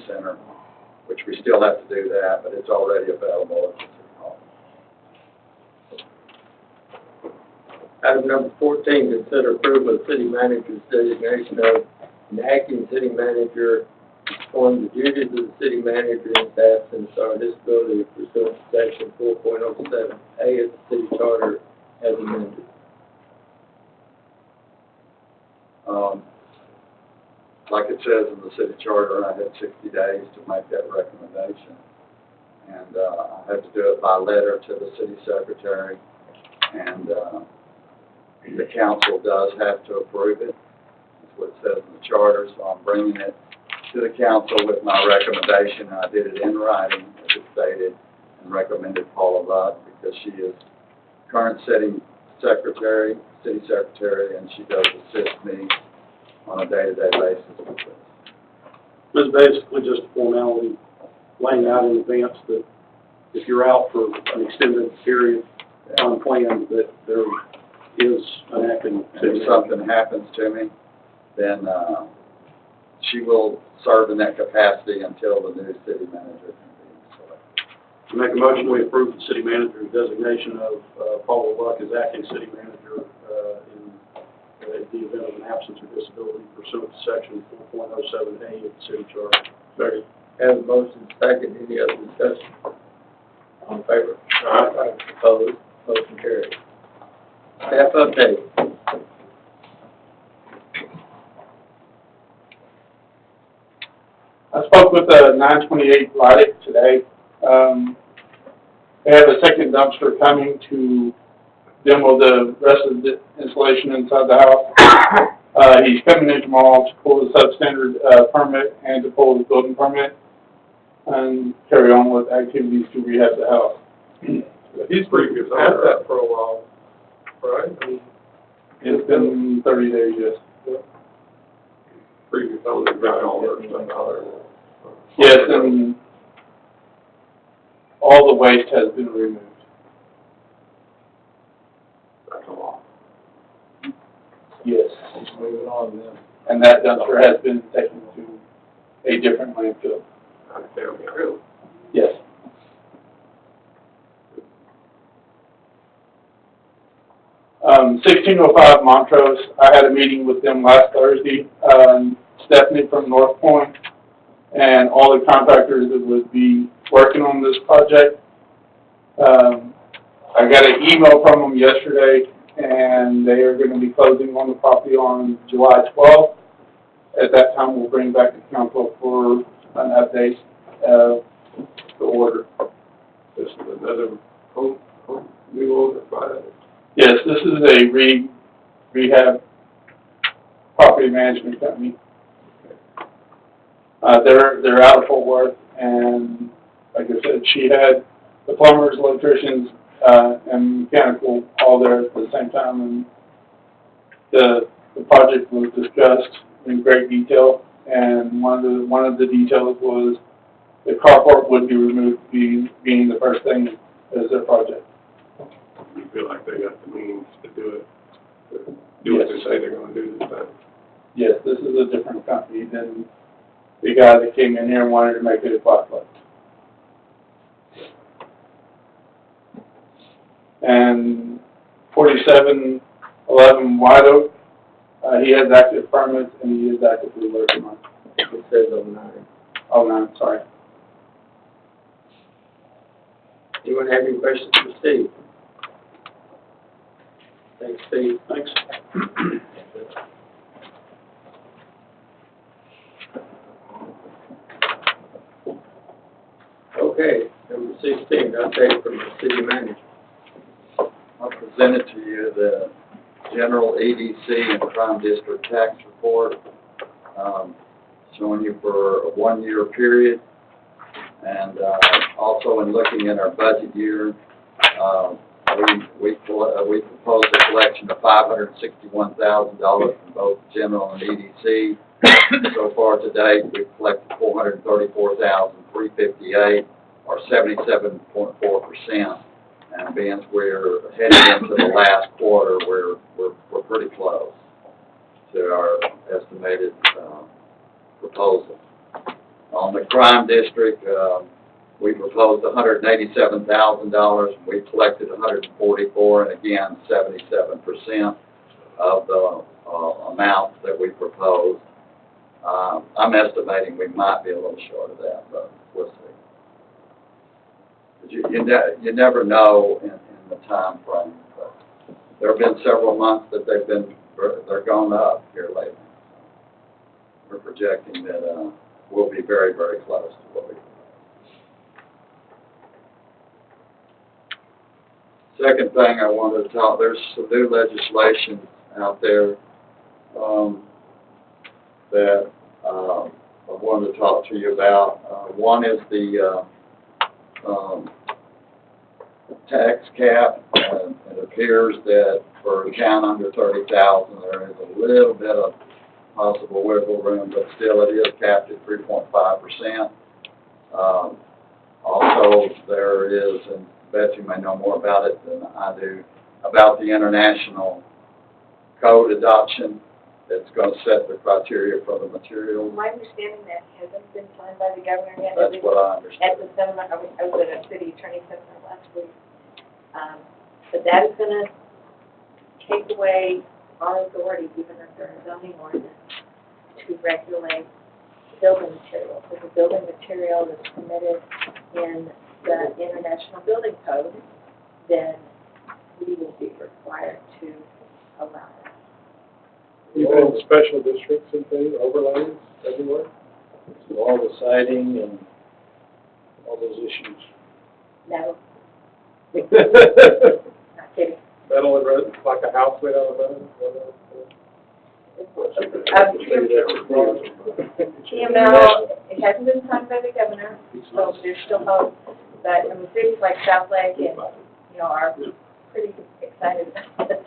center, which we still have to do that, but it's already available at the City Hall. Item number 14, consider approval of city manager's designation of an acting city manager on the duties of the city manager in his absence or disability pursuant to section 4.07A of the city charter as amended. Like it says in the city charter, I had 60 days to make that recommendation. And I had to do it by letter to the city secretary, and the council does have to approve it. That's what it says in the charter, so I'm bringing it to the council with my recommendation. I did it in writing, as it stated, and recommended Paula Rudd because she is current city secretary, and she does assist me on a day-to-day basis with this. It's basically just a formality, laying out in advance that if you're out for an extended period unplanned, that there is an acting city If something happens to me, then she will serve in that capacity until the new city manager can be selected. To make a motion, we approve the city manager's designation of Paula Luck as acting city manager in the event of an absence or disability pursuant to section 4.07A of the city charter. Second. Have a motion second. Any other discussion? All in favor? Aye. Opposed? Motion carries. Staff update. I spoke with the 928 Light today. They have a second dumpster coming to demo the rest of the installation inside the house. He's coming in tomorrow to pull the substandard permit and to pull the building permit and carry on with activities to rehab the house. He's pretty good at that for a while, right? It's been 30 days, yes. Pretty good on the ground or something out there. Yes, and all the waste has been removed. That's a lot. Yes. Let's move it on then. And that dumpster has been taken to a different landfill. Really? Yes. Um, 1605 Montrose, I had a meeting with them last Thursday. Stephanie from North Point and all the contractors that would be working on this project. I got an email from them yesterday, and they are going to be closing on the property on July 12th. At that time, we'll bring back to council for an update of the order. This is another new order by Yes, this is a rehab property management company. They're out of Fort Worth, and like I said, she had the plumbers, electricians, and mechanical all there at the same time, and the project was discussed in great detail, and one of the details was the carport would be removed, being the first thing as their project. You feel like they got the means to do it, to do what they say they're going to do this time? Yes, this is a different company than the guy that came in here and wanted to make it a flashlight. And 4711 White Oak, he has active permits and he is actively working on it. It says 09. Oh, no, sorry. Anyone have any questions for Steve? Thanks, Steve. Thanks. Okay, number 16, update from the city manager. I presented to you the general EDC and Crime District tax report, showing you for a one-year period. And also in looking at our budget year, we proposed a collection of $561,000 from both general and EDC. So far to date, we've collected $434,358, or 77.4%. And being we're heading into the last quarter, we're pretty close to our estimated proposal. On the crime district, we proposed $187,000, we collected $144,000, and again, 77% of the amount that we proposed. I'm estimating we might be a little short of that, but we'll see. But you never know in the time frame. But there have been several months that they're gone up here lately. We're projecting that we'll be very, very close to what we. Second thing I wanted to talk, there's some new legislation out there that I wanted to talk to you about. One is the tax cap. It appears that for a town under 30,000, there is a little bit of possible wiggle room, but still it is capped at 3.5%. Also, there is, and Betsy may know more about it than I do, about the international code adoption that's going to set the criteria for the materials. My understanding that hasn't been signed by the governor yet. That's what I understand. At the seminar, I was at a city attorney seminar last week. But that is going to take away our authority, even under our zoning ordinance, to regulate building materials. If a building material is permitted in the International Building Code, then we will be required to allow that. Even in special districts and things, overlays everywhere? So all the siding and all those issues. No, not kidding. Metal and red, like a house made out of metal? TML, it hasn't been signed by the governor, so there's still hope. But, I mean, cities like South Lake and, are pretty excited about this.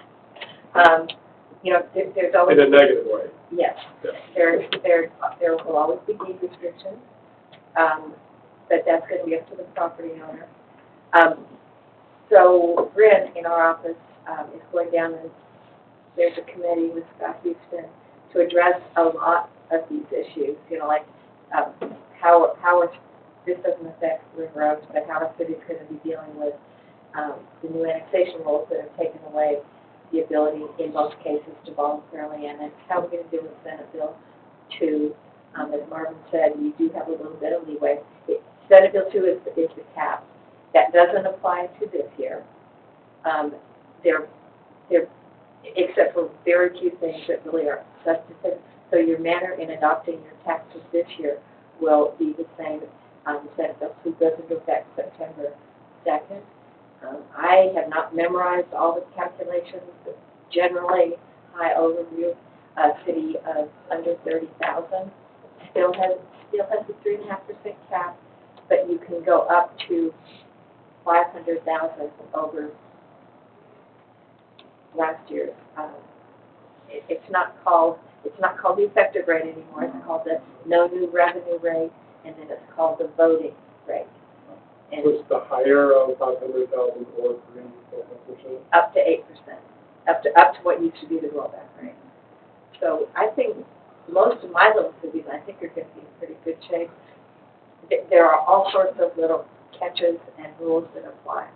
There's always. In a negative way. Yes. Yeah. There will always be deed restrictions, but that's going to be up to the property owner. So Bryn in our office is going down, and there's a committee with Scott Houston to address a lot of these issues, like how this doesn't affect River Oaks, but how our city's going to be dealing with the new annexation rules that have taken away the ability in most cases to voluntarily annex. How we're going to deal with Senate Bill 2. As Marvin said, you do have a little bit of leeway. Senate Bill 2 is the cap. That doesn't apply to this year. Except for very few things that really are substantive. So your manner in adopting your taxes this year will be the same. The Senate Bill 2 goes into effect September 2nd. I have not memorized all the calculations, but generally, high overview, a city of under 30,000 still has the 3.5% cap, but you can go up to 500,000 over last year's. It's not called the effective rate anymore. It's called the no new revenue rate, and then it's called the voting rate. And Was the higher of 500,000 or 3.5%? up to 8%, up to what used to be the rollback rate. So I think most of my little cities, I think, are going to be in pretty good shape. There are all sorts of little catches and rules that apply.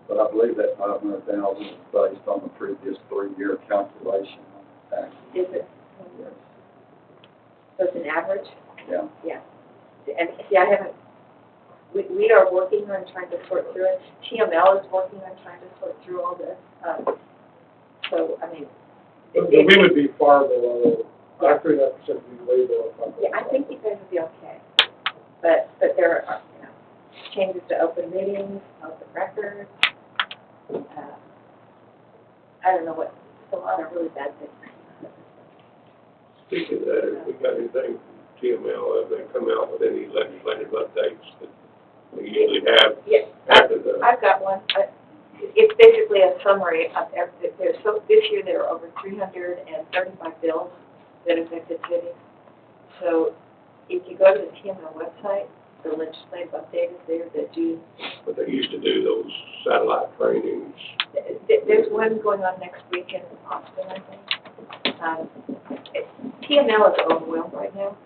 But I believe that 500,000 is based on the previous 3-year calculation on taxes. Is it? Yes. So it's an average? Yeah. Yeah. And see, I haven't. We are working on trying to sort through it. TML is working on trying to sort through all this. So, I mean. We would be far below, our 3.5% would be way below 500,000. Yeah, I think you guys would be okay. But there are, changes to open meetings, open records. I don't know what, it's a lot of really bad things. Speaking of that, if we got anything from TML, have they come out with any legislative updates that we usually have Yes, after the? I've got one. It's basically a summary of this year there are over 335 bills that affected cities. So if you go to the TML website, the legislative update is there that you. But they used to do those satellite trainings. There's one going on next week in Austin, I think. TML is overwhelmed right now.